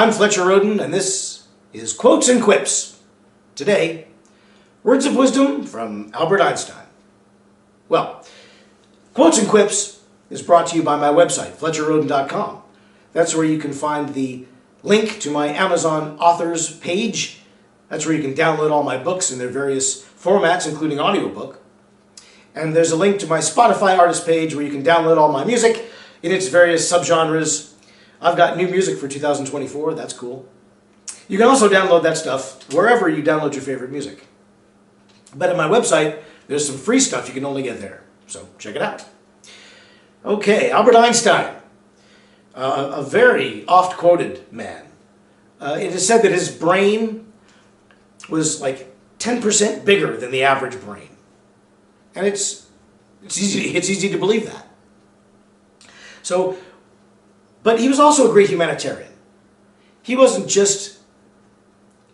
I'm Fletcher Rhoden, and this is Quotes and Quips. Today, words of wisdom from Albert Einstein. Well, Quotes and Quips is brought to you by my website, FletcherRhoden.com. That's where you can find the link to my Amazon authors page. That's where you can download all my books in their various formats, including audiobook. And there's a link to my Spotify artist page where you can download all my music in its various subgenres. I've got new music for 2024, that's cool. You can also download that stuff wherever you download your favorite music. But at my website, there's some free stuff you can only get there, so check it out. Okay, Albert Einstein, a very oft-quoted man. It is said that his brain was like 10% bigger than the average brain. And it's easy to believe that. So, but he was also a great humanitarian. He wasn't just,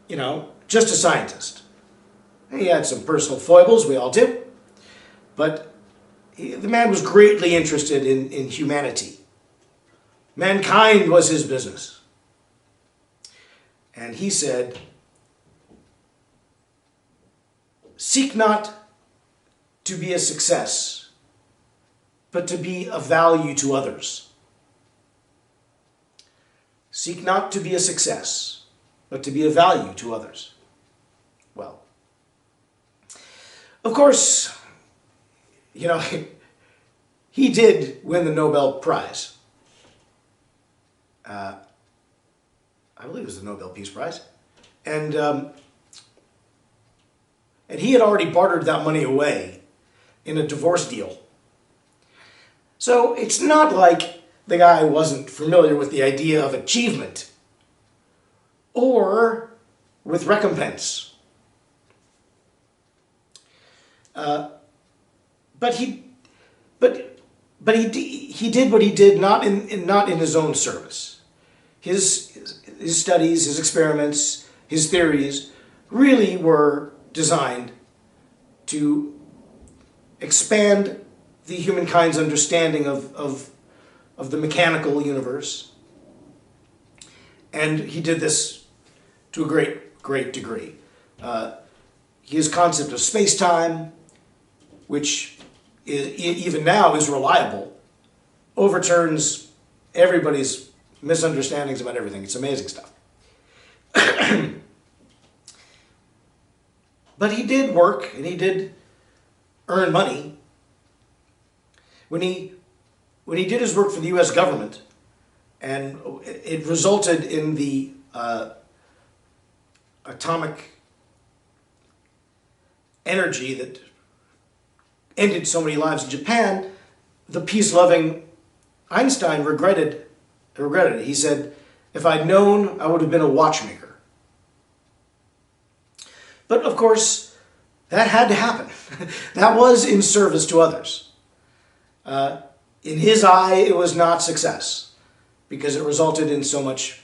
just a scientist. He had some personal foibles, we all do. But the man was greatly interested in humanity. Mankind was his business. And he said, "Seek not to be a success, but to be of value to others." Seek not to be a success, but to be of value to others. Well, of course, he did win the Nobel Prize. I believe it was the Nobel Peace Prize. And he had already bartered that money away in a divorce deal. So it's not like the guy wasn't familiar with the idea of achievement or with recompense. But he did what he did not in his own service. His studies, his experiments, his theories really were designed to expand the humankind's understanding of the mechanical universe. And he did this to a great degree. His concept of space-time, which even now is reliable, overturns everybody's misunderstandings about everything. It's amazing stuff. But he did work, and he did earn money. When he did his work for the U.S. government, and it resulted in the atomic energy that ended so many lives in Japan, the peace-loving Einstein regretted it. He said, "If I'd known, I would have been a watchmaker." But of course, that had to happen. That was in service to others. In his eye, it was not success because it resulted in so much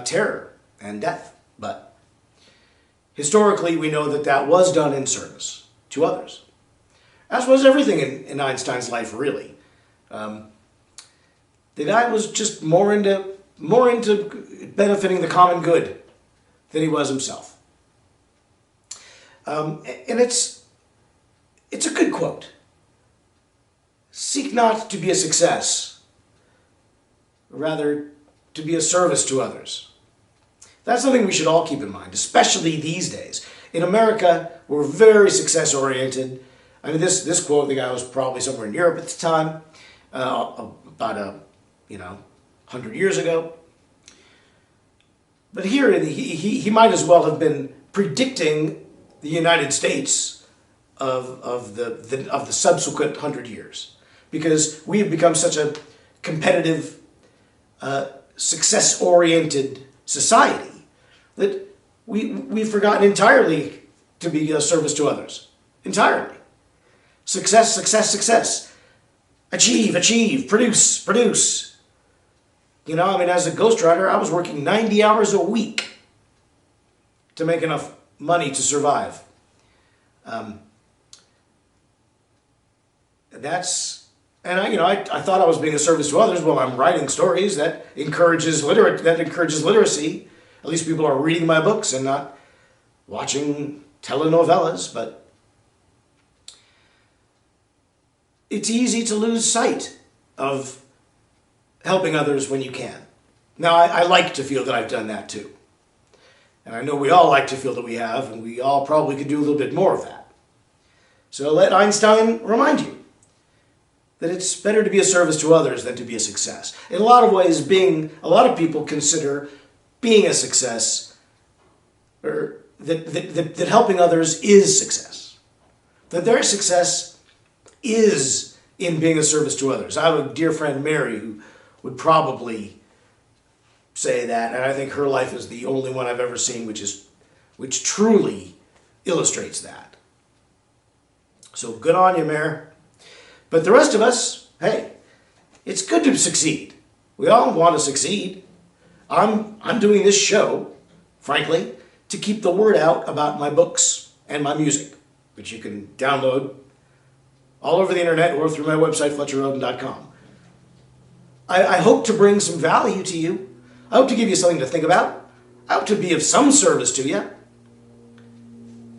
terror and death. But historically, we know that was done in service to others. As was everything in Einstein's life, really. The guy was just more into benefiting the common good than he was himself. And it's a good quote. Seek not to be a success, rather to be a service to others. That's something we should all keep in mind, especially these days. In America, we're very success-oriented. I mean, this quote, the guy was probably somewhere in Europe at the time, about 100 years ago. But here, he might as well have been predicting the United States of the subsequent 100 years. Because we have become such a competitive, success-oriented society that we've forgotten entirely to be a service to others. Entirely. Success, success, success. Achieve, achieve, produce, produce. As a ghostwriter, I was working 90 hours a week to make enough money to survive. I thought I was being a service to others. Well, I'm writing stories that encourages literacy. At least people are reading my books and not watching telenovelas, but it's easy to lose sight of helping others when you can. Now, I like to feel that I've done that too. And I know we all like to feel that we have, and we all probably could do a little bit more of that. So let Einstein remind you that it's better to be a service to others than to be a success. In a lot of ways, a lot of people consider being a success, or that helping others is success. That their success is in being a service to others. I have a dear friend, Mary, who would probably say that, and I think her life is the only one I've ever seen which truly illustrates that. So good on you, Mary. But the rest of us, hey, it's good to succeed. We all want to succeed. I'm doing this show, frankly, to keep the word out about my books and my music, which you can download all over the internet or through my website, FletcherRhoden.com. I hope to bring some value to you. I hope to give you something to think about. I hope to be of some service to you.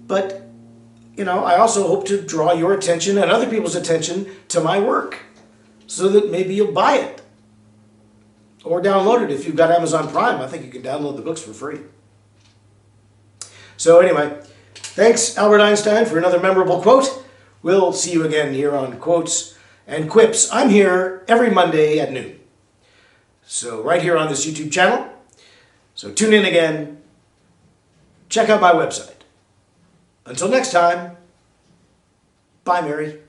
But, I also hope to draw your attention and other people's attention to my work so that maybe you'll buy it or download it. If you've got Amazon Prime, I think you can download the books for free. So anyway, thanks, Albert Einstein, for another memorable quote. We'll see you again here on Quotes and Quips. I'm here every Monday at noon. So right here on this YouTube channel. So tune in again. Check out my website. Until next time, bye, Mary.